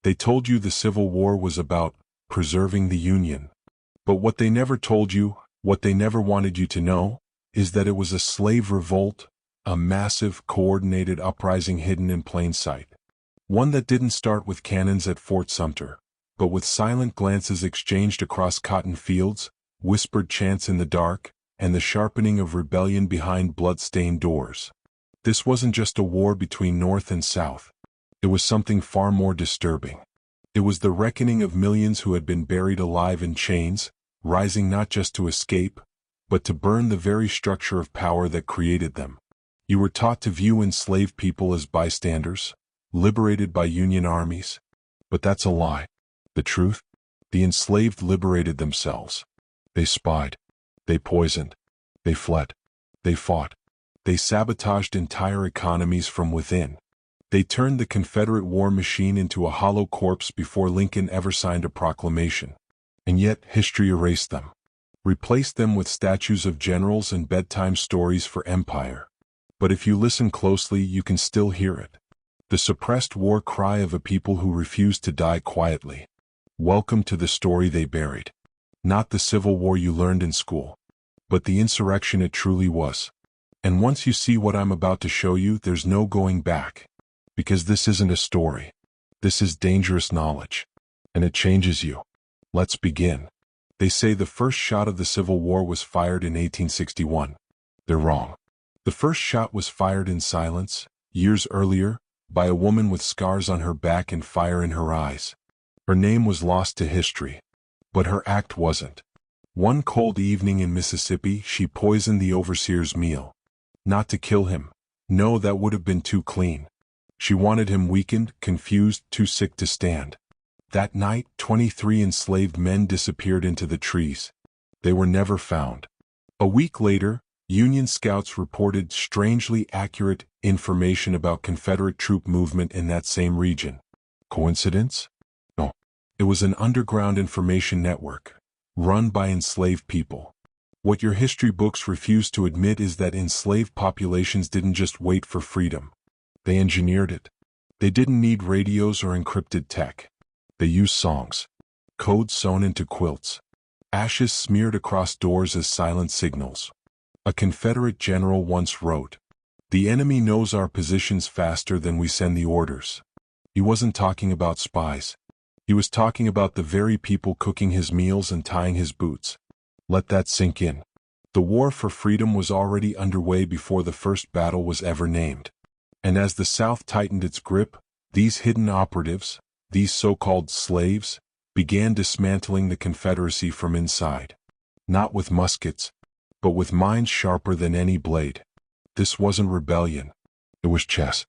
They told you the Civil War was about preserving the Union. But what they never told you, what they never wanted you to know, is that it was a slave revolt, a massive, coordinated uprising hidden in plain sight. One that didn't start with cannons at Fort Sumter, but with silent glances exchanged across cotton fields, whispered chants in the dark, and the sharpening of rebellion behind blood-stained doors. This wasn't just a war between North and South. It was something far more disturbing. It was the reckoning of millions who had been buried alive in chains, rising not just to escape, but to burn the very structure of power that created them. You were taught to view enslaved people as bystanders, liberated by Union armies. But that's a lie. The truth? The enslaved liberated themselves. They spied. They poisoned. They fled. They fought. They sabotaged entire economies from within. They turned the Confederate war machine into a hollow corpse before Lincoln ever signed a proclamation. And yet, history erased them. Replaced them with statues of generals and bedtime stories for empire. But if you listen closely, you can still hear it. The suppressed war cry of a people who refused to die quietly. Welcome to the story they buried. Not the Civil War you learned in school, but the insurrection it truly was. And once you see what I'm about to show you, there's no going back. Because this isn't a story. This is dangerous knowledge. And it changes you. Let's begin. They say the first shot of the Civil War was fired in 1861. They're wrong. The first shot was fired in silence, years earlier, by a woman with scars on her back and fire in her eyes. Her name was lost to history. But her act wasn't. One cold evening in Mississippi, she poisoned the overseer's meal. Not to kill him. No, that would have been too clean. She wanted him weakened, confused, too sick to stand. That night, 23 enslaved men disappeared into the trees. They were never found. A week later, Union scouts reported strangely accurate information about Confederate troop movement in that same region. Coincidence? No. It was an underground information network, run by enslaved people. What your history books refuse to admit is that enslaved populations didn't just wait for freedom. They engineered it. They didn't need radios or encrypted tech. They used songs, codes sewn into quilts, ashes smeared across doors as silent signals. A Confederate general once wrote, "The enemy knows our positions faster than we send the orders." He wasn't talking about spies. He was talking about the very people cooking his meals and tying his boots. Let that sink in. The war for freedom was already underway before the first battle was ever named. And as the South tightened its grip, these hidden operatives, these so-called slaves, began dismantling the Confederacy from inside. Not with muskets, but with minds sharper than any blade. This wasn't rebellion. It was chess.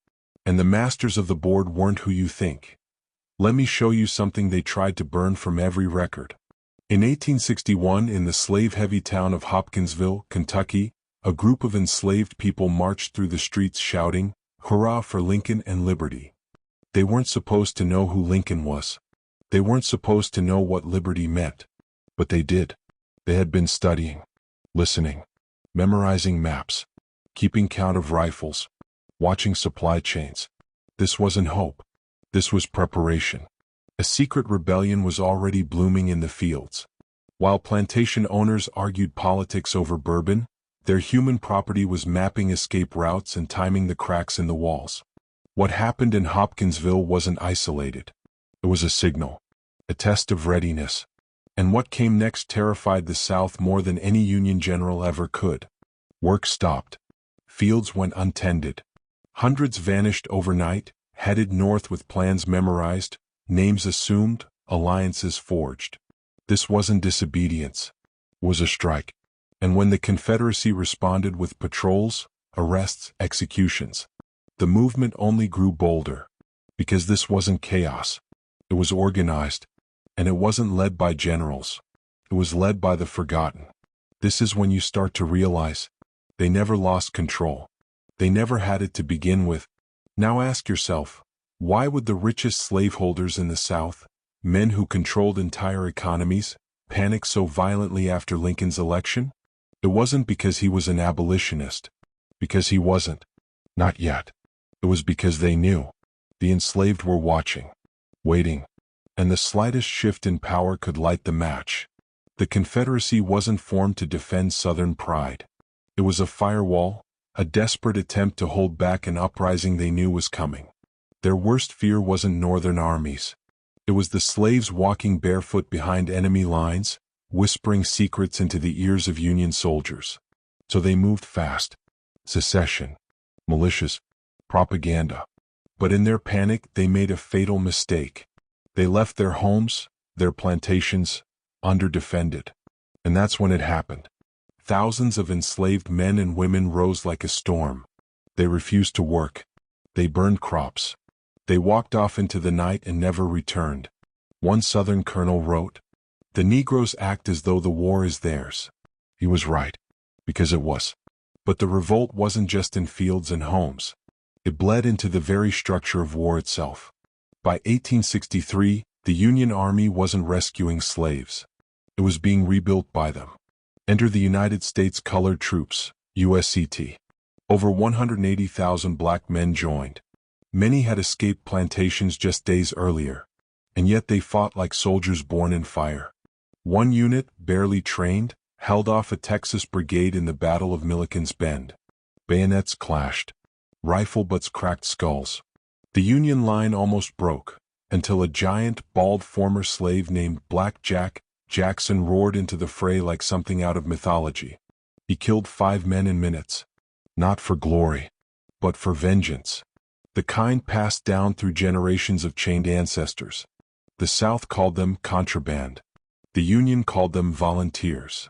And the masters of the board weren't who you think. Let me show you something they tried to burn from every record. In 1861, in the slave-heavy town of Hopkinsville, Kentucky, a group of enslaved people marched through the streets shouting, "Hurrah for Lincoln and liberty." They weren't supposed to know who Lincoln was. They weren't supposed to know what liberty meant. But they did. They had been studying, listening, memorizing maps, keeping count of rifles, watching supply chains. This wasn't hope. This was preparation. A secret rebellion was already blooming in the fields. While plantation owners argued politics over bourbon, their human property was mapping escape routes and timing the cracks in the walls. What happened in Hopkinsville wasn't isolated. It was a signal, a test of readiness. And what came next terrified the South more than any Union general ever could. Work stopped. Fields went untended. Hundreds vanished overnight, headed north with plans memorized, names assumed, alliances forged. This wasn't disobedience. It was a strike. And when the Confederacy responded with patrols, arrests, executions, the movement only grew bolder. Because this wasn't chaos. It was organized. And it wasn't led by generals. It was led by the forgotten. This is when you start to realize they never lost control. They never had it to begin with. Now ask yourself, why would the richest slaveholders in the South, men who controlled entire economies, panic so violently after Lincoln's election? It wasn't because he was an abolitionist. Because he wasn't. Not yet. It was because they knew. The enslaved were watching. waiting. And the slightest shift in power could light the match. The Confederacy wasn't formed to defend Southern pride. It was a firewall, a desperate attempt to hold back an uprising they knew was coming. Their worst fear wasn't Northern armies. It was the slaves walking barefoot behind enemy lines, whispering secrets into the ears of Union soldiers. So they moved fast. Secession, militias, propaganda. But in their panic, they made a fatal mistake. They left their homes, their plantations, underdefended. And that's when it happened. Thousands of enslaved men and women rose like a storm. They refused to work. They burned crops. They walked off into the night and never returned. One Southern colonel wrote, "The Negroes act as though the war is theirs." He was right, because it was. But the revolt wasn't just in fields and homes. It bled into the very structure of war itself. By 1863, the Union Army wasn't rescuing slaves. It was being rebuilt by them. Enter the United States Colored Troops, USCT. Over 180,000 black men joined. Many had escaped plantations just days earlier, and yet they fought like soldiers born in fire. One unit, barely trained, held off a Texas brigade in the Battle of Milliken's Bend. Bayonets clashed. Rifle butts cracked skulls. The Union line almost broke, until a giant, bald former slave named Black Jack Jackson roared into the fray like something out of mythology. He killed 5 men in minutes. Not for glory, but for vengeance. The kind passed down through generations of chained ancestors. The South called them contraband. The Union called them volunteers.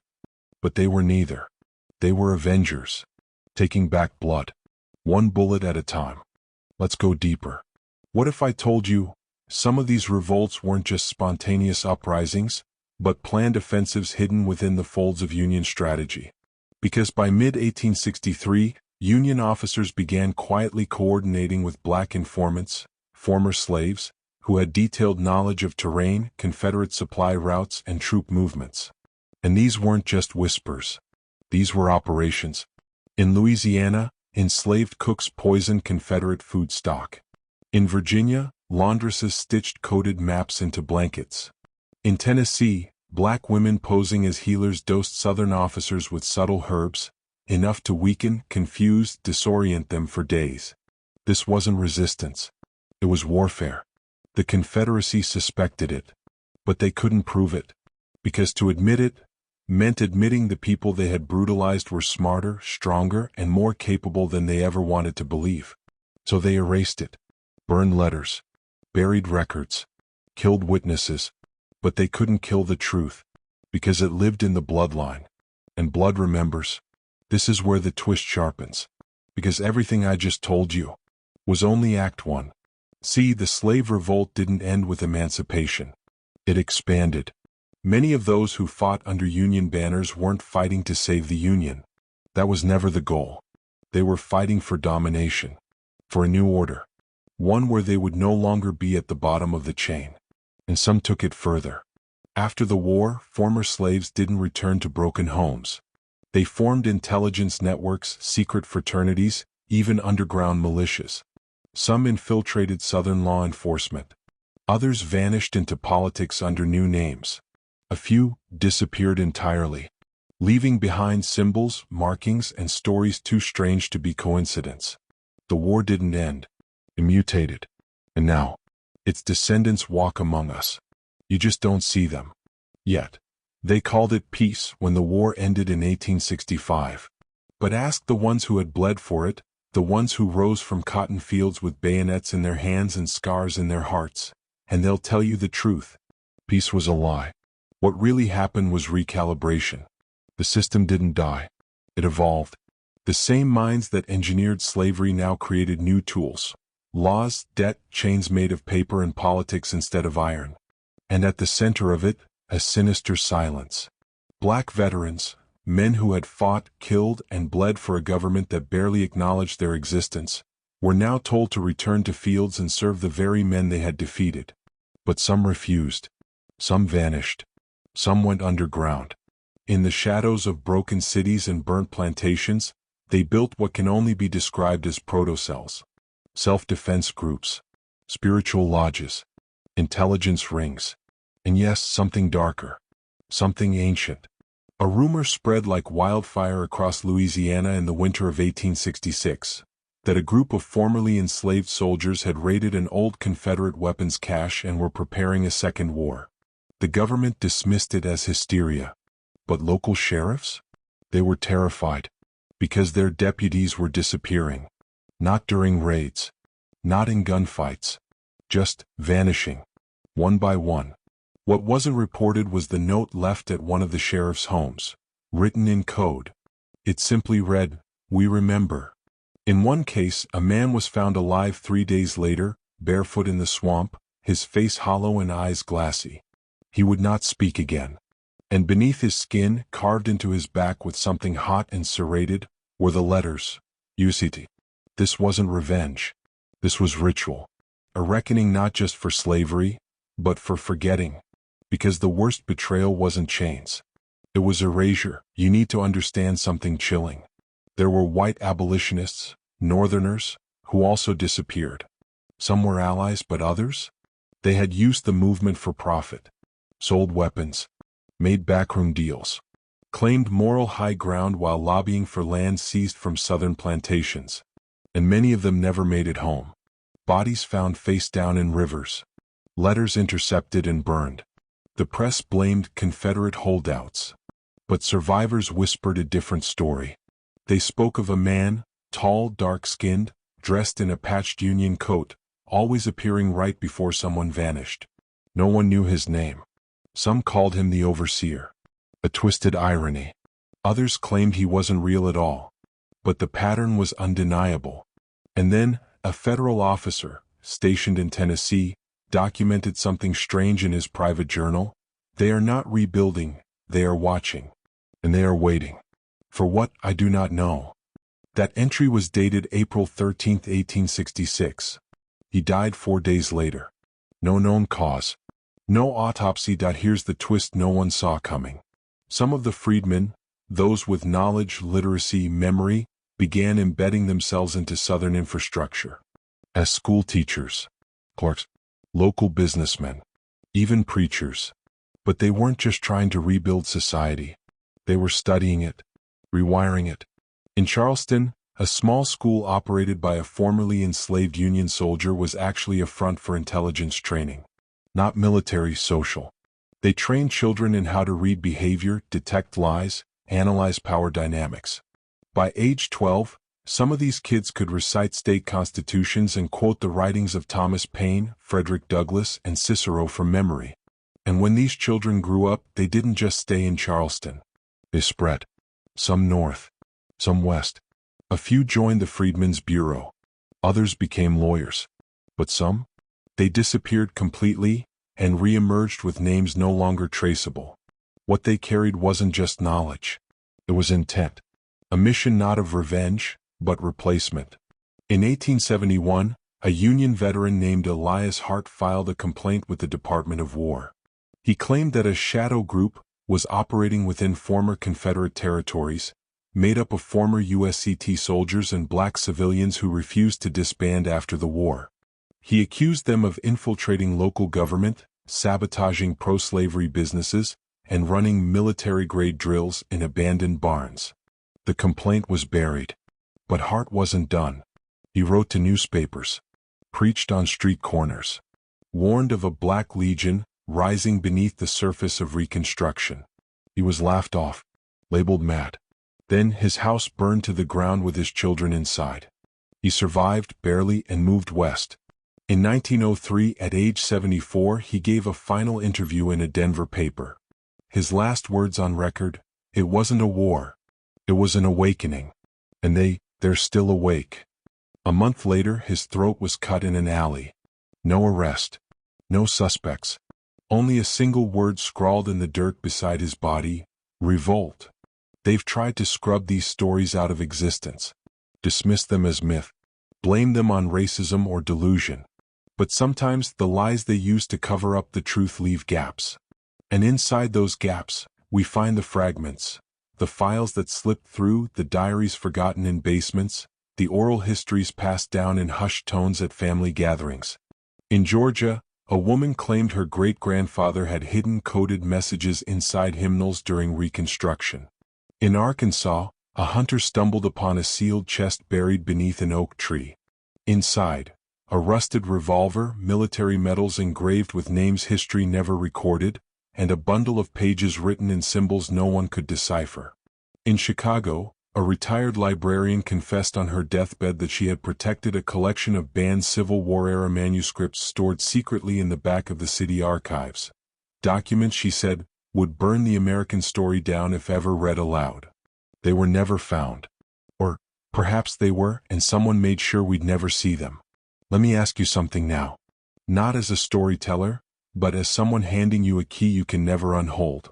But they were neither. They were avengers, taking back blood, one bullet at a time. Let's go deeper. What if I told you some of these revolts weren't just spontaneous uprisings, but planned offensives hidden within the folds of Union strategy? Because by mid-1863, Union officers began quietly coordinating with black informants, former slaves, who had detailed knowledge of terrain, Confederate supply routes, and troop movements. And these weren't just whispers. These were operations. In Louisiana, enslaved cooks poisoned Confederate food stock. In Virginia, laundresses stitched coded maps into blankets. In Tennessee, black women posing as healers dosed Southern officers with subtle herbs, enough to weaken, confuse, disorient them for days. This wasn't resistance. It was warfare. The Confederacy suspected it, but they couldn't prove it, because to admit it meant admitting the people they had brutalized were smarter, stronger, and more capable than they ever wanted to believe. So they erased it, burned letters, buried records, killed witnesses, but they couldn't kill the truth, because it lived in the bloodline. And blood remembers. This is where the twist sharpens, because everything I just told you was only Act 1. See, the slave revolt didn't end with emancipation. It expanded. Many of those who fought under Union banners weren't fighting to save the Union. That was never the goal. They were fighting for domination, for a new order, one where they would no longer be at the bottom of the chain. And some took it further. After the war, former slaves didn't return to broken homes. They formed intelligence networks, secret fraternities, even underground militias. Some infiltrated Southern law enforcement. Others vanished into politics under new names. A few disappeared entirely, leaving behind symbols, markings, and stories too strange to be coincidence. The war didn't end. It mutated. And now, its descendants walk among us. You just don't see them. Yet. They called it peace when the war ended in 1865. But ask the ones who had bled for it, the ones who rose from cotton fields with bayonets in their hands and scars in their hearts, and they'll tell you the truth. Peace was a lie. What really happened was recalibration. The system didn't die. It evolved. The same minds that engineered slavery now created new tools. Laws, debt, chains made of paper, and politics instead of iron. And at the center of it, a sinister silence. Black veterans, men who had fought, killed, and bled for a government that barely acknowledged their existence, were now told to return to fields and serve the very men they had defeated. But some refused. Some vanished. Some went underground. In the shadows of broken cities and burnt plantations, they built what can only be described as proto-cells. Self-defense groups. Spiritual lodges. intelligence rings. And yes, something darker. Something ancient. A rumor spread like wildfire across Louisiana in the winter of 1866 that a group of formerly enslaved soldiers had raided an old Confederate weapons cache and were preparing a second war. The government dismissed it as hysteria. But local sheriffs? They were terrified, because their deputies were disappearing. Not during raids. Not in gunfights. Just vanishing. One by one. What wasn't reported was the note left at one of the sheriff's homes, written in code. It simply read, "We remember." In one case, a man was found alive 3 days later, barefoot in the swamp, his face hollow and eyes glassy. He would not speak again. And beneath his skin, carved into his back with something hot and serrated, were the letters, UCT. This wasn't revenge. This was ritual. A reckoning not just for slavery, but for forgetting. Because the worst betrayal wasn't chains. It was erasure. You need to understand something chilling. There were white abolitionists, Northerners, who also disappeared. Some were allies, but others? They had used the movement for profit. Sold weapons. Made backroom deals. Claimed moral high ground while lobbying for land seized from southern plantations. And many of them never made it home. Bodies found face down in rivers. Letters intercepted and burned. The press blamed Confederate holdouts. But survivors whispered a different story. They spoke of a man, tall, dark-skinned, dressed in a patched Union coat, always appearing right before someone vanished. No one knew his name. Some called him the overseer. A twisted irony. Others claimed he wasn't real at all. But the pattern was undeniable. And then, a federal officer, stationed in Tennessee, documented something strange in his private journal. They are not rebuilding, they are watching. And they are waiting. For what, I do not know. That entry was dated April 13, 1866. He died 4 days later. No known cause. No autopsy. Here's the twist no one saw coming. Some of the freedmen, those with knowledge, literacy, memory, began embedding themselves into Southern infrastructure. As school teachers, clerks, local businessmen, even preachers. But they weren't just trying to rebuild society. They were studying it, rewiring it. In Charleston, a small school operated by a formerly enslaved Union soldier was actually a front for intelligence training. Not military, social. They trained children in how to read behavior, detect lies, analyze power dynamics. By age 12, some of these kids could recite state constitutions and quote the writings of Thomas Paine, Frederick Douglass, and Cicero from memory. And when these children grew up, they didn't just stay in Charleston. They spread. Some north, some west. A few joined the Freedmen's Bureau. Others became lawyers. But some? They disappeared completely and re-emerged with names no longer traceable. What they carried wasn't just knowledge. It was intent. A mission not of revenge, but replacement. In 1871, a Union veteran named Elias Hart filed a complaint with the Department of War. He claimed that a shadow group was operating within former Confederate territories, made up of former USCT soldiers and black civilians who refused to disband after the war. He accused them of infiltrating local government, sabotaging pro-slavery businesses, and running military-grade drills in abandoned barns. The complaint was buried. But Hart wasn't done. He wrote to newspapers, preached on street corners, warned of a Black Legion rising beneath the surface of Reconstruction. He was laughed off, labeled mad. Then his house burned to the ground with his children inside. He survived, barely, and moved west. In 1903, at age 74, he gave a final interview in a Denver paper. His last words on record, "It wasn't a war. It was an awakening. And they're still awake." A month later, his throat was cut in an alley. No arrest. No suspects. Only a single word scrawled in the dirt beside his body, "Revolt." They've tried to scrub these stories out of existence. Dismiss them as myth. Blame them on racism or delusion. But sometimes the lies they use to cover up the truth leave gaps. And inside those gaps, we find the fragments. The files that slipped through, the diaries forgotten in basements, the oral histories passed down in hushed tones at family gatherings. In Georgia, A woman claimed her great-grandfather had hidden coded messages inside hymnals during Reconstruction. In Arkansas, a hunter stumbled upon a sealed chest buried beneath an oak tree. Inside, a rusted revolver, military medals engraved with names history never recorded, and a bundle of pages written in symbols no one could decipher. In Chicago, a retired librarian confessed on her deathbed that she had protected a collection of banned Civil War-era manuscripts stored secretly in the back of the city archives. Documents, she said, would burn the American story down if ever read aloud. They were never found. Or, perhaps they were, and someone made sure we'd never see them. Let me ask you something now. Not as a storyteller, but as someone handing you a key you can never unhold.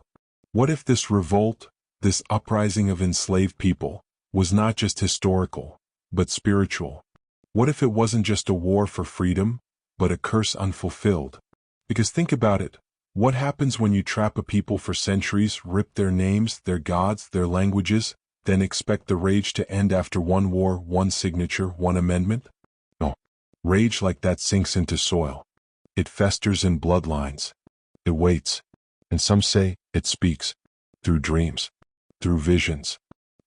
What if this revolt, this uprising of enslaved people, was not just historical, but spiritual? What if it wasn't just a war for freedom, but a curse unfulfilled? Because think about it. What happens when you trap a people for centuries, rip their names, their gods, their languages, then expect the rage to end after one war, one signature, one amendment? No. Rage like that sinks into soil. It festers in bloodlines. It waits. And some say it speaks. Through dreams. Through visions.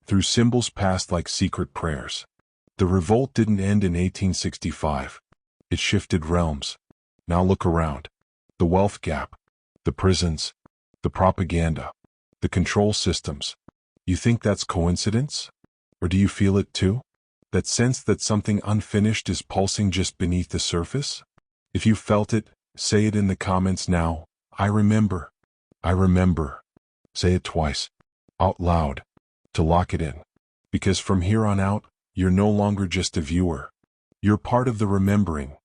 Through symbols passed like secret prayers. The revolt didn't end in 1865. It shifted realms. Now look around. The wealth gap. The prisons. The propaganda. The control systems. You think that's coincidence? Or do you feel it too? That sense that something unfinished is pulsing just beneath the surface? If you felt it, say it in the comments now. I remember. I remember. Say it twice. Out loud. To lock it in. Because from here on out, you're no longer just a viewer. You're part of the remembering.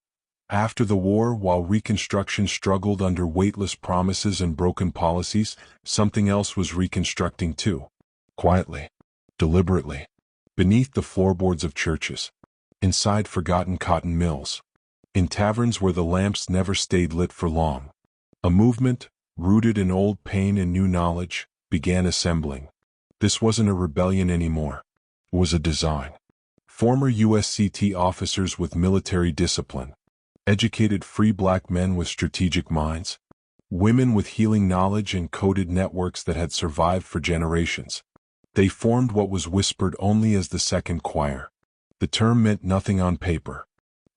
After the war, while Reconstruction struggled under weightless promises and broken policies, something else was reconstructing too. Quietly. Deliberately. Beneath the floorboards of churches. Inside forgotten cotton mills. In taverns where the lamps never stayed lit for long. A movement, rooted in old pain and new knowledge, began assembling. This wasn't a rebellion anymore. It was a design. Former USCT officers with military discipline. Educated free black men with strategic minds. Women with healing knowledge and coded networks that had survived for generations. They formed what was whispered only as the Second Choir. The term meant nothing on paper.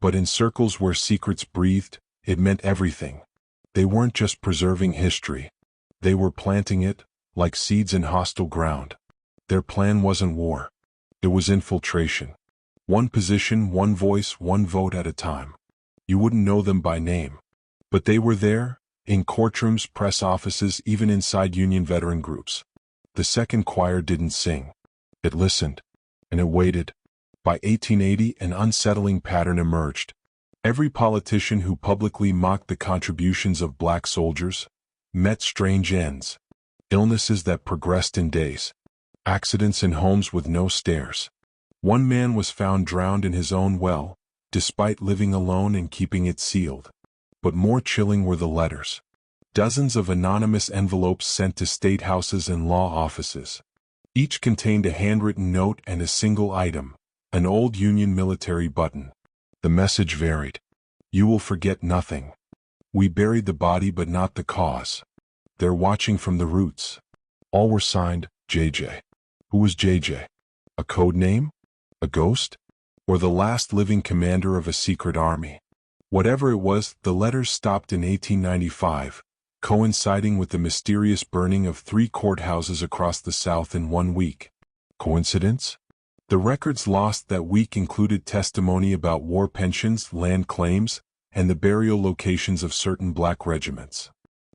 But in circles where secrets breathed, it meant everything. They weren't just preserving history. They were planting it, like seeds in hostile ground. Their plan wasn't war. It was infiltration. One position, one voice, one vote at a time. You wouldn't know them by name. But they were there, in courtrooms, press offices, even inside union veteran groups. The Second Choir didn't sing. It listened. And it waited. By 1880, an unsettling pattern emerged. Every politician who publicly mocked the contributions of black soldiers met strange ends. Illnesses that progressed in days. Accidents in homes with no stairs. One man was found drowned in his own well, despite living alone and keeping it sealed. But more chilling were the letters. Dozens of anonymous envelopes sent to state houses and law offices. Each contained a handwritten note and a single item, an old Union military button. The message varied. You will forget nothing. We buried the body but not the cause. They're watching from the roots. All were signed, JJ. Who was JJ? A code name? A ghost? Or the last living commander of a secret army? Whatever it was, the letters stopped in 1895, coinciding with the mysterious burning of 3 courthouses across the South in 1 week. Coincidence? The records lost that week included testimony about war pensions, land claims, and the burial locations of certain black regiments.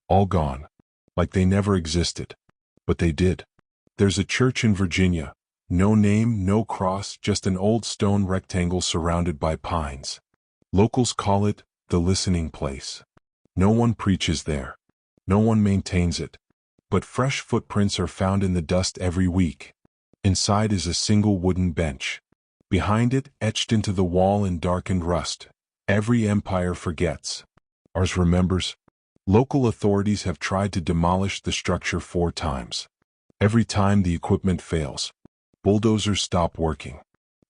All gone. Like they never existed. But they did. There's a church in Virginia. No name, no cross, just an old stone rectangle surrounded by pines. Locals call it the listening place. No one preaches there. No one maintains it. But fresh footprints are found in the dust every week. Inside is a single wooden bench. Behind it, etched into the wall in darkened rust, every empire forgets. Ours remembers. Local authorities have tried to demolish the structure 4 times. Every time the equipment fails. Bulldozers stop working.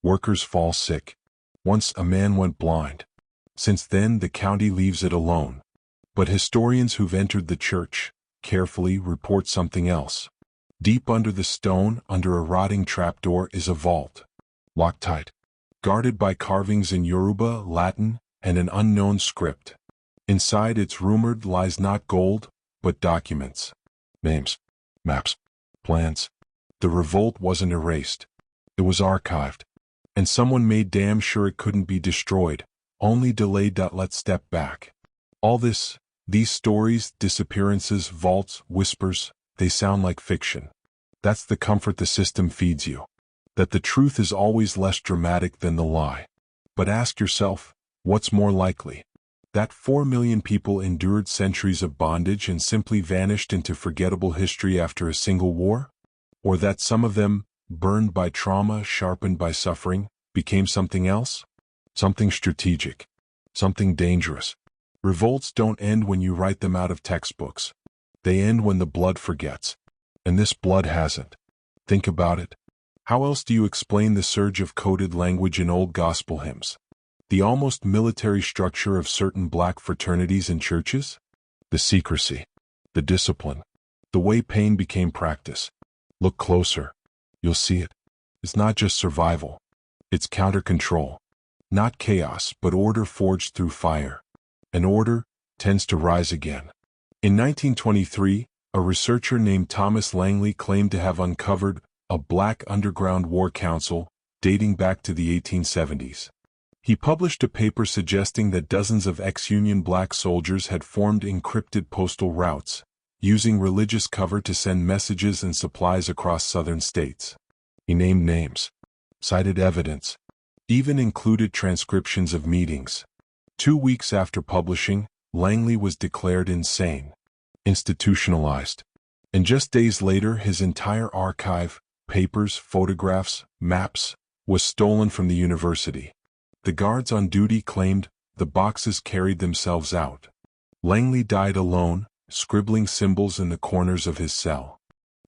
Workers fall sick. Once a man went blind. Since then the county leaves it alone. But historians who've entered the church carefully report something else. Deep under the stone, under a rotting trapdoor, is a vault, locked tight, guarded by carvings in Yoruba, Latin, and an unknown script. Inside, it's rumored, lies not gold, but documents. Names, maps, plans. The revolt wasn't erased. It was archived. And someone made damn sure it couldn't be destroyed, only delayed. Let's step back. All this, these stories, disappearances, vaults, whispers, they sound like fiction. That's the comfort the system feeds you. That the truth is always less dramatic than the lie. But ask yourself, what's more likely? That 4 million people endured centuries of bondage and simply vanished into forgettable history after a single war? Or that some of them, burned by trauma, sharpened by suffering, became something else? Something strategic. Something dangerous. Revolts don't end when you write them out of textbooks. They end when the blood forgets. And this blood hasn't. Think about it. How else do you explain the surge of coded language in old gospel hymns? The almost military structure of certain black fraternities and churches? The secrecy. The discipline. The way pain became practice. Look closer. You'll see it. It's not just survival. It's counter-control. Not chaos, but order forged through fire. And order tends to rise again. In 1923, a researcher named Thomas Langley claimed to have uncovered a black underground war council dating back to the 1870s. He published a paper suggesting that dozens of ex-Union black soldiers had formed encrypted postal routes, using religious cover to send messages and supplies across southern states. He named names, cited evidence, even included transcriptions of meetings. 2 weeks after publishing, Langley was declared insane, institutionalized. And just days later, his entire archive, papers, photographs, maps, was stolen from the university. The guards on duty claimed the boxes carried themselves out. Langley died alone, scribbling symbols in the corners of his cell.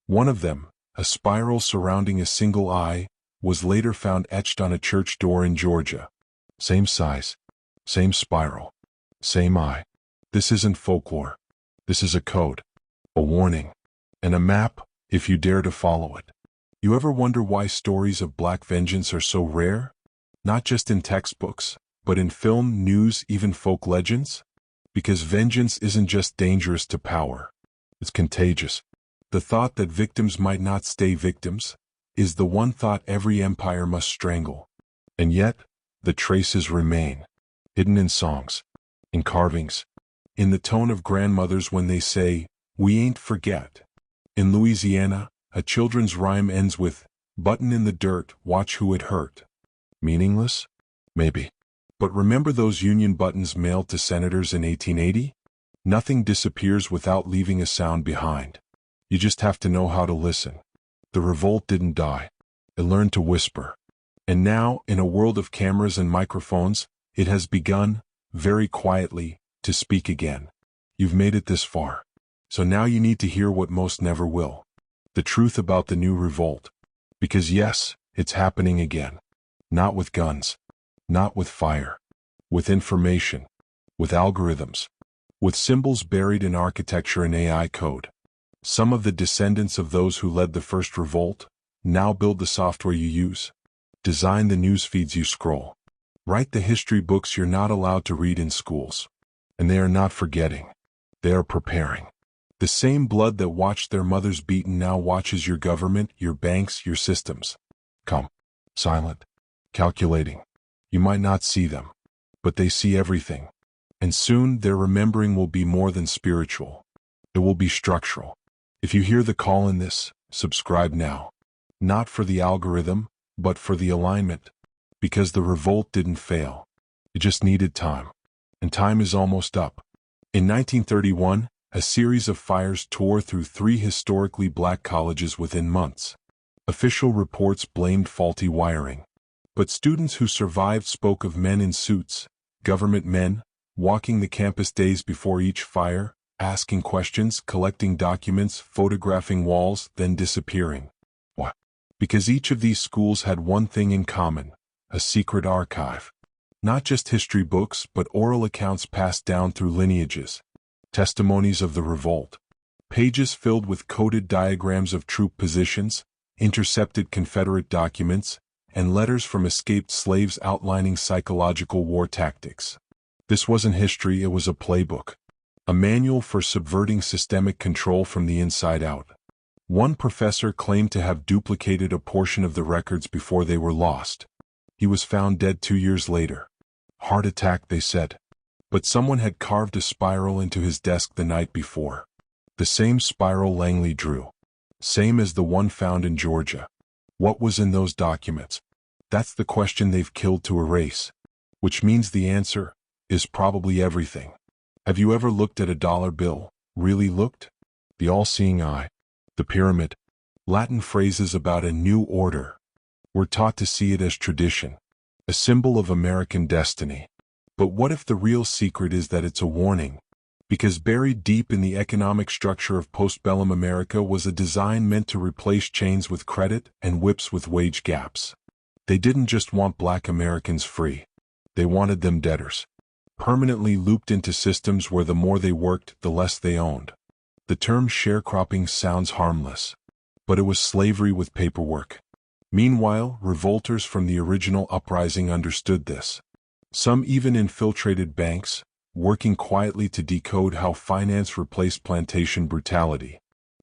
One of them, a spiral surrounding a single eye, was later found etched on a church door in Georgia. Same size, same spiral, same eye. This isn't folklore. This is a code, a warning, and a map if you dare to follow it. You ever wonder why stories of black vengeance are so rare? Not just in textbooks, but in film, news, even folk legends? Because vengeance isn't just dangerous to power. It's contagious. The thought that victims might not stay victims is the one thought every empire must strangle. And yet, the traces remain, hidden in songs, in carvings, in the tone of grandmothers when they say, "We ain't forget." In Louisiana, a children's rhyme ends with, "Button in the dirt, watch who it hurt." Meaningless? Maybe. But remember those Union buttons mailed to senators in 1880? Nothing disappears without leaving a sound behind. You just have to know how to listen. The revolt didn't die. It learned to whisper. And now, in a world of cameras and microphones, it has begun, very quietly, to speak again. You've made it this far. So now you need to hear what most never will. The truth about the new revolt. Because yes, it's happening again. Not with guns. Not with fire. With information. With algorithms. With symbols buried in architecture and AI code. Some of the descendants of those who led the first revolt now build the software you use. Design the news feeds you scroll. Write the history books you're not allowed to read in schools. And they are not forgetting. They are preparing. The same blood that watched their mothers beaten now watches your government, your banks, your systems. Come. Silent. Calculating. You might not see them, but they see everything. And soon their remembering will be more than spiritual. It will be structural. If you hear the call in this, subscribe now. Not for the algorithm, but for the alignment. Because the revolt didn't fail. It just needed time. And time is almost up. In 1931, a series of fires tore through 3 historically black colleges within months. Official reports blamed faulty wiring. But students who survived spoke of men in suits, government men, walking the campus days before each fire, asking questions, collecting documents, photographing walls, then disappearing. Why? Because each of these schools had one thing in common, a secret archive. Not just history books, but oral accounts passed down through lineages. Testimonies of the Revolt. Pages filled with coded diagrams of troop positions, intercepted Confederate documents, and letters from escaped slaves outlining psychological war tactics. This wasn't history, it was a playbook. A manual for subverting systemic control from the inside out. One professor claimed to have duplicated a portion of the records before they were lost. He was found dead 2 years later. Heart attack, they said. But someone had carved a spiral into his desk the night before. The same spiral Langley drew. Same as the one found in Georgia. What was in those documents? That's the question they've killed to erase. Which means the answer is probably everything. Have you ever looked at a dollar bill? Really looked? The all-seeing eye. The pyramid. Latin phrases about a new order. We're taught to see it as tradition. A symbol of American destiny. But what if the real secret is that it's a warning? Because buried deep in the economic structure of postbellum America was a design meant to replace chains with credit and whips with wage gaps. They didn't just want black Americans free. They wanted them debtors. Permanently looped into systems where the more they worked, the less they owned. The term sharecropping sounds harmless, but it was slavery with paperwork. Meanwhile, revolters from the original uprising understood this. Some even infiltrated banks, working quietly to decode how finance replaced plantation brutality.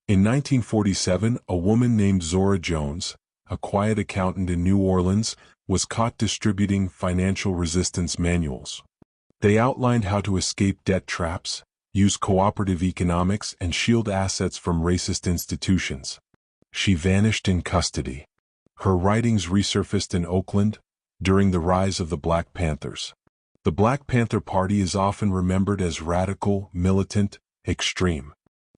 In 1947, a woman named Zora Jones, a quiet accountant in New Orleans, was caught distributing financial resistance manuals. They outlined how to escape debt traps, use cooperative economics, and shield assets from racist institutions. She vanished in custody. Her writings resurfaced in Oakland during the rise of the Black Panthers. The Black Panther Party is often remembered as radical, militant, extreme.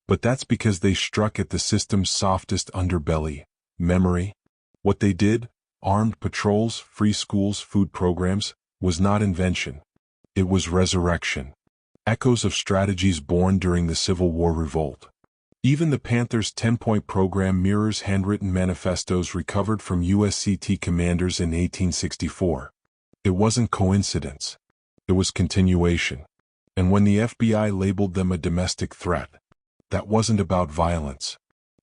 But that's because they struck at the system's softest underbelly, memory. What they did, armed patrols, free schools, food programs, was not invention. It was resurrection. Echoes of strategies born during the Civil War revolt. Even the Panthers' 10-point program mirrors handwritten manifestos recovered from USCT commanders in 1864. It wasn't coincidence. It was continuation. And when the FBI labeled them a domestic threat, that wasn't about violence.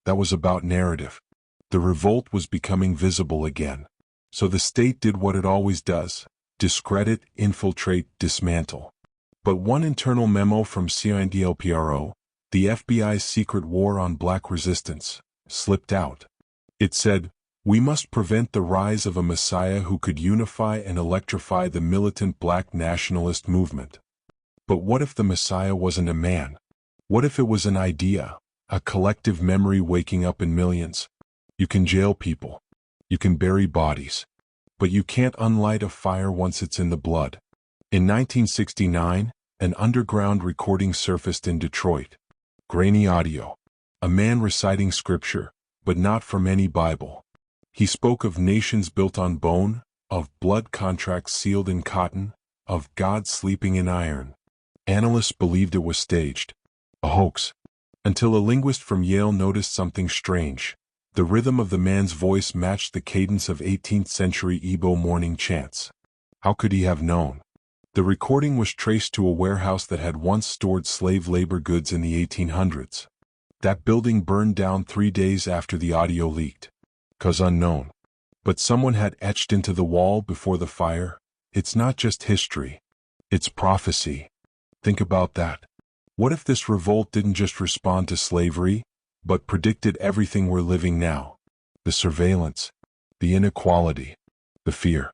That was about narrative. The revolt was becoming visible again. So the state did what it always does: discredit, infiltrate, dismantle. But one internal memo from CINDLPRO, the FBI's secret war on black resistance, slipped out. It said, "We must prevent the rise of a messiah who could unify and electrify the militant black nationalist movement." But what if the messiah wasn't a man? What if it was an idea, a collective memory waking up in millions? You can jail people. You can bury bodies. But you can't unlight a fire once it's in the blood. In 1969, an underground recording surfaced in Detroit. Grainy audio. A man reciting scripture, but not from any Bible. He spoke of nations built on bone, of blood contracts sealed in cotton, of God sleeping in iron. Analysts believed it was staged. A hoax. Until a linguist from Yale noticed something strange. The rhythm of the man's voice matched the cadence of 18th-century Igbo morning chants. How could he have known? The recording was traced to a warehouse that had once stored slave labor goods in the 1800s. That building burned down 3 days after the audio leaked. 'Cause unknown. But someone had etched into the wall before the fire. It's not just history. It's prophecy. Think about that. What if this revolt didn't just respond to slavery, but predicted everything we're living now? The surveillance, the inequality, the fear.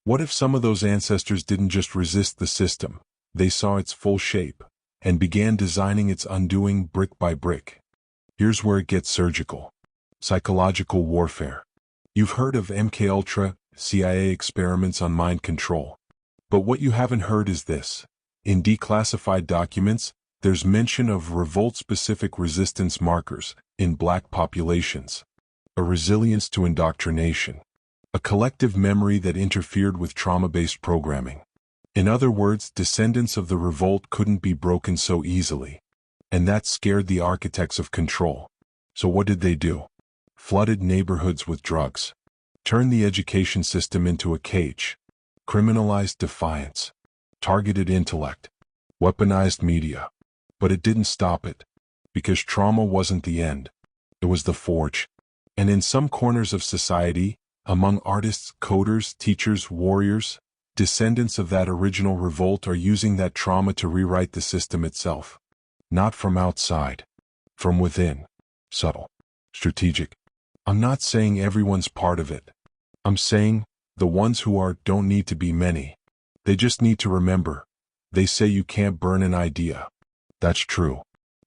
What if some of those ancestors didn't just resist the system, they saw its full shape, and began designing its undoing brick by brick? Here's where it gets surgical. Psychological warfare. You've heard of MKUltra, CIA experiments on mind control. But what you haven't heard is this. In declassified documents, there's mention of revolt-specific resistance markers in black populations. A resilience to indoctrination. A collective memory that interfered with trauma-based programming. In other words, descendants of the revolt couldn't be broken so easily. And that scared the architects of control. So what did they do? Flooded neighborhoods with drugs. Turned the education system into a cage. Criminalized defiance. Targeted intellect. Weaponized media. But it didn't stop it. Because trauma wasn't the end. It was the forge. And in some corners of society, among artists, coders, teachers, warriors, descendants of that original revolt are using that trauma to rewrite the system itself. Not from outside. From within. Subtle. Strategic. I'm not saying everyone's part of it. I'm saying, the ones who are don't need to be many. They just need to remember. They say you can't burn an idea. That's true.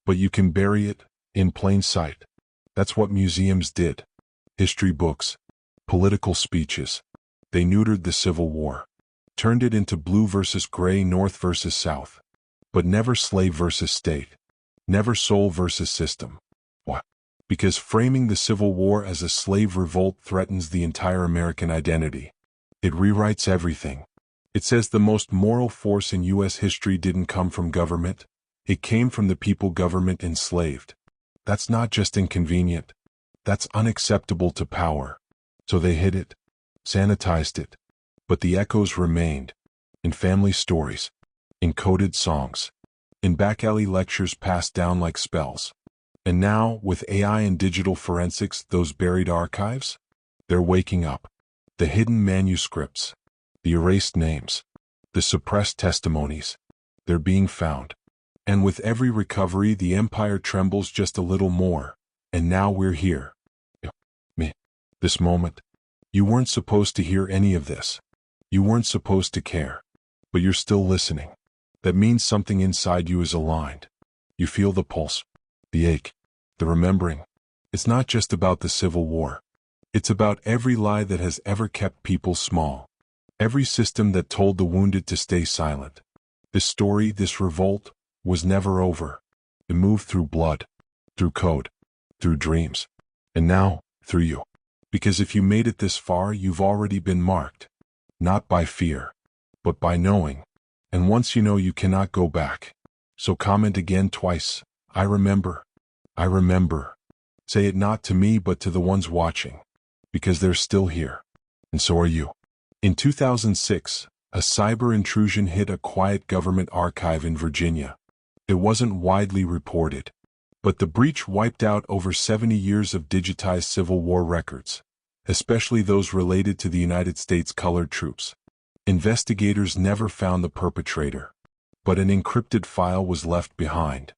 But you can bury it, in plain sight. That's what museums did. History books. Political speeches. They neutered the Civil War. Turned it into blue versus gray, North versus South. But never slave versus state. Never soul versus system. Why? Because framing the Civil War as a slave revolt threatens the entire American identity. It rewrites everything. It says the most moral force in U.S. history didn't come from government. It came from the people government enslaved. That's not just inconvenient. That's unacceptable to power. So they hid it. Sanitized it. But the echoes remained. In family stories. In coded songs. In back-alley lectures passed down like spells. And now, with AI and digital forensics, those buried archives? They're waking up. The hidden manuscripts. The erased names. The suppressed testimonies. They're being found. And with every recovery, the empire trembles just a little more. And now we're here. Me. This moment. You weren't supposed to hear any of this. You weren't supposed to care. But you're still listening. That means something inside you is aligned. You feel the pulse. The ache. The remembering. It's not just about the Civil War. It's about every lie that has ever kept people small. Every system that told the wounded to stay silent. This story, this revolt, was never over. It moved through blood, through code, through dreams, and now, through you. Because if you made it this far, you've already been marked. Not by fear, but by knowing. And once you know, you cannot go back. So comment again twice. I remember. I remember. Say it not to me but to the ones watching. Because they're still here. And so are you. In 2006, a cyber intrusion hit a quiet government archive in Virginia. It wasn't widely reported. But the breach wiped out over 70 years of digitized Civil War records, especially those related to the United States colored troops. Investigators never found the perpetrator. But an encrypted file was left behind.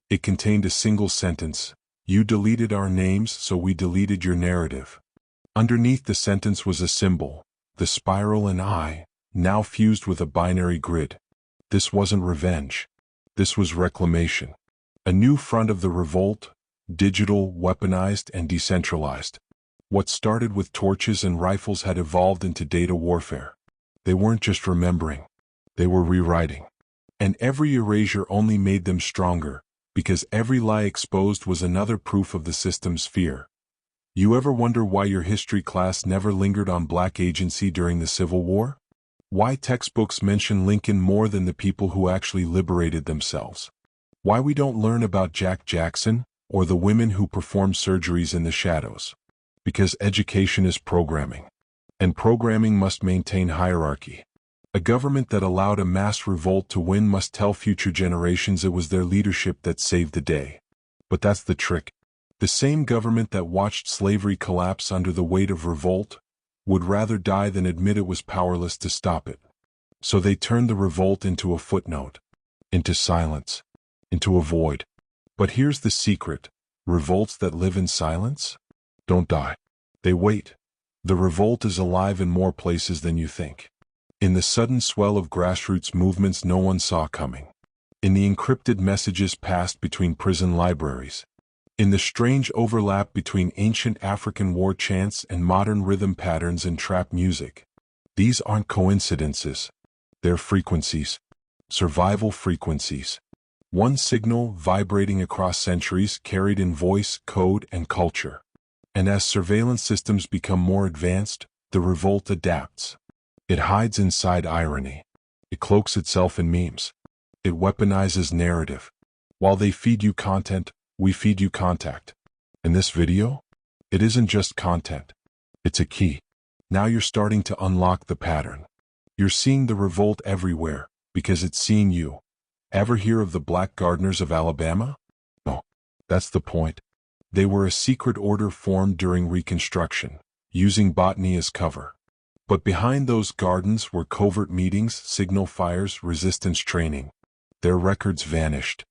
It contained a single sentence: "You deleted our names, so we deleted your narrative." Underneath the sentence was a symbol, the spiral and I, now fused with a binary grid. This wasn't revenge. This was reclamation. A new front of the revolt, digital, weaponized, and decentralized. What started with torches and rifles had evolved into data warfare. They weren't just remembering. They were rewriting. And every erasure only made them stronger, because every lie exposed was another proof of the system's fear. You ever wonder why your history class never lingered on black agency during the Civil War? Why textbooks mention Lincoln more than the people who actually liberated themselves? Why we don't learn about Jack Jackson, or the women who performed surgeries in the shadows? Because education is programming. And programming must maintain hierarchy. A government that allowed a mass revolt to win must tell future generations it was their leadership that saved the day. But that's the trick. The same government that watched slavery collapse under the weight of revolt would rather die than admit it was powerless to stop it. So they turned the revolt into a footnote, into silence, into a void. But here's the secret: revolts that live in silence don't die. They wait. The revolt is alive in more places than you think. In the sudden swell of grassroots movements no one saw coming. In the encrypted messages passed between prison libraries. In the strange overlap between ancient African war chants and modern rhythm patterns in trap music. These aren't coincidences. They're frequencies. Survival frequencies. One signal vibrating across centuries, carried in voice, code, and culture. And as surveillance systems become more advanced, the revolt adapts. It hides inside irony. It cloaks itself in memes. It weaponizes narrative. While they feed you content, we feed you contact. In this video, it isn't just content. It's a key. Now you're starting to unlock the pattern. You're seeing the revolt everywhere, because it's seeing you. Ever hear of the Black Gardeners of Alabama? No, that's the point. They were a secret order formed during Reconstruction, using botany as cover. But behind those gardens were covert meetings, signal fires, resistance training. Their records vanished.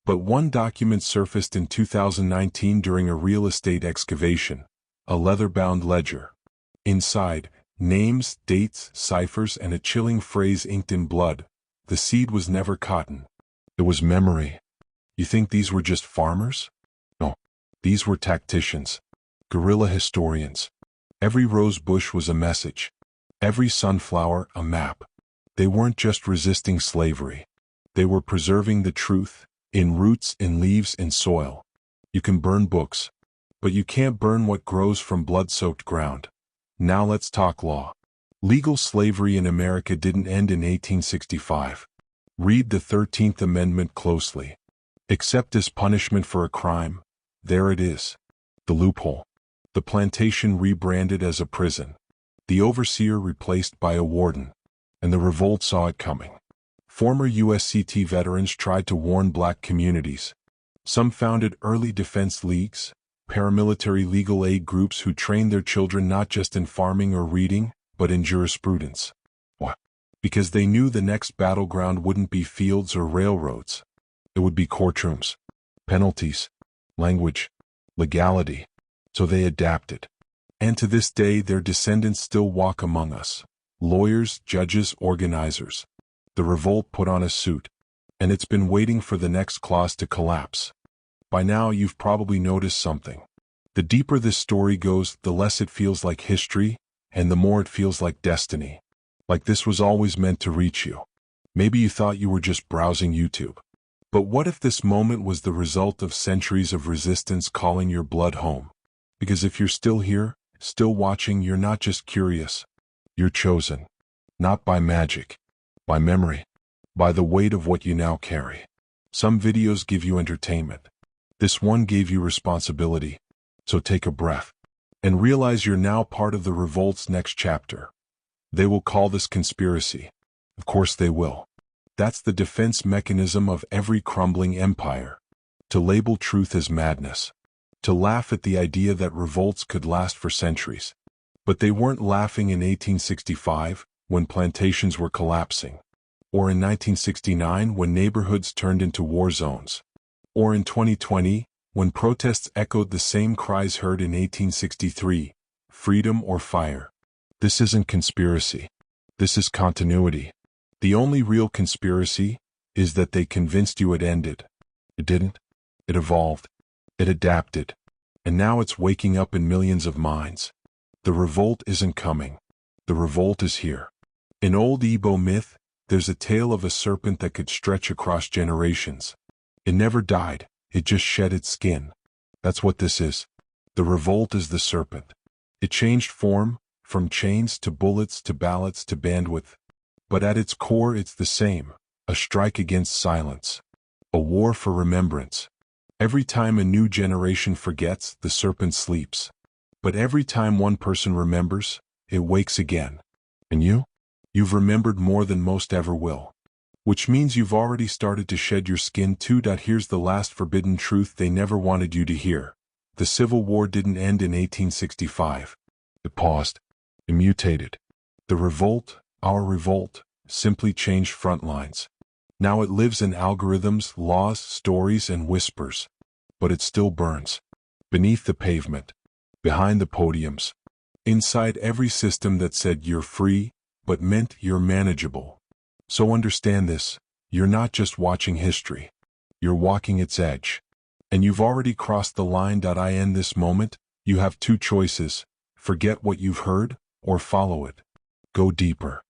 But one document surfaced in 2019 during a real estate excavation, a leather-bound ledger. Inside, names, dates, ciphers, and a chilling phrase inked in blood. The seed was never cotton. It was memory. You think these were just farmers? No, these were tacticians, guerrilla historians. Every rose bush was a message. Every sunflower, a map. They weren't just resisting slavery. They were preserving the truth, in roots, in leaves, in soil. You can burn books, but you can't burn what grows from blood-soaked ground. Now let's talk law. Legal slavery in America didn't end in 1865. Read the 13th Amendment closely. Except as punishment for a crime, there it is. The loophole. The plantation rebranded as a prison. The overseer replaced by a warden. And the revolt saw it coming. Former USCT veterans tried to warn black communities. Some founded early defense leagues, paramilitary legal aid groups who trained their children not just in farming or reading, but in jurisprudence. Why? Because they knew the next battleground wouldn't be fields or railroads. It would be courtrooms, penalties, language, legality. So they adapted. And to this day their descendants still walk among us. Lawyers, judges, organizers. The revolt put on a suit. And it's been waiting for the next clause to collapse. By now you've probably noticed something. The deeper this story goes, the less it feels like history, and the more it feels like destiny. Like this was always meant to reach you. Maybe you thought you were just browsing YouTube. But what if this moment was the result of centuries of resistance calling your blood home? Because if you're still here, still watching, you're not just curious. You're chosen. Not by magic. By memory. By the weight of what you now carry. Some videos give you entertainment. This one gave you responsibility. So take a breath. And realize you're now part of the revolt's next chapter. They will call this conspiracy. Of course they will. That's the defense mechanism of every crumbling empire. To label truth as madness. To laugh at the idea that revolts could last for centuries. But they weren't laughing in 1865, when plantations were collapsing. Or in 1969, when neighborhoods turned into war zones. Or in 2020, when protests echoed the same cries heard in 1863, freedom or fire. This isn't conspiracy. This is continuity. The only real conspiracy is that they convinced you it ended. It didn't. It evolved. It adapted. And now it's waking up in millions of minds. The revolt isn't coming. The revolt is here. In old Igbo myth, there's a tale of a serpent that could stretch across generations. It never died. It just shed its skin. That's what this is. The revolt is the serpent. It changed form, from chains to bullets to ballots to bandwidth. But at its core it's the same, a strike against silence. A war for remembrance. Every time a new generation forgets, the serpent sleeps. But every time one person remembers, it wakes again. And you? You've remembered more than most ever will. Which means you've already started to shed your skin too. Here's the last forbidden truth they never wanted you to hear. The Civil War didn't end in 1865. It paused. It mutated. The revolt, our revolt, simply changed front lines. Now it lives in algorithms, laws, stories, and whispers. But it still burns. Beneath the pavement. Behind the podiums. Inside every system that said you're free, but meant you're manageable. So understand this, you're not just watching history. You're walking its edge. And you've already crossed the line. In this moment, you have two choices. Forget what you've heard, or follow it. Go deeper.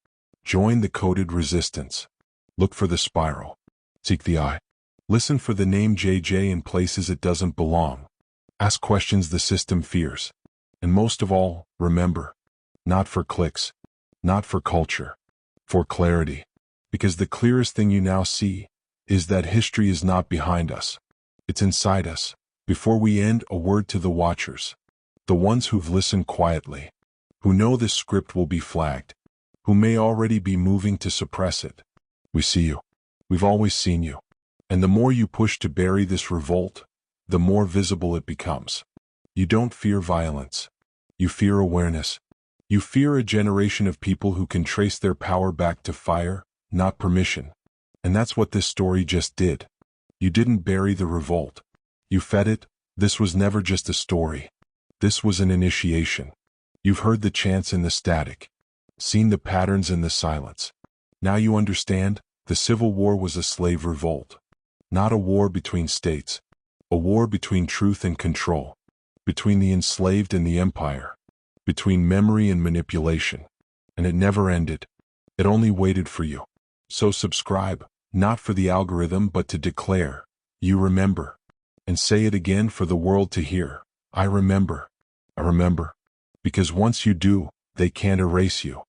Join the coded resistance. Look for the spiral. Seek the eye. Listen for the name JJ in places it doesn't belong. Ask questions the system fears. And most of all, remember. Not for clicks. Not for culture. For clarity. Because the clearest thing you now see is that history is not behind us. It's inside us. Before we end, a word to the watchers. The ones who've listened quietly. Who know this script will be flagged. Who may already be moving to suppress it. We see you. We've always seen you. And the more you push to bury this revolt, the more visible it becomes. You don't fear violence. You fear awareness. You fear a generation of people who can trace their power back to fire, not permission. And that's what this story just did. You didn't bury the revolt. You fed it. This was never just a story. This was an initiation. You've heard the chants in the static, seen the patterns in the silence. Now you understand, the Civil War was a slave revolt. Not a war between states. A war between truth and control. Between the enslaved and the empire. Between memory and manipulation. And it never ended. It only waited for you. So subscribe, not for the algorithm but to declare, you remember. And say it again for the world to hear. I remember. I remember. Because once you do, they can't erase you.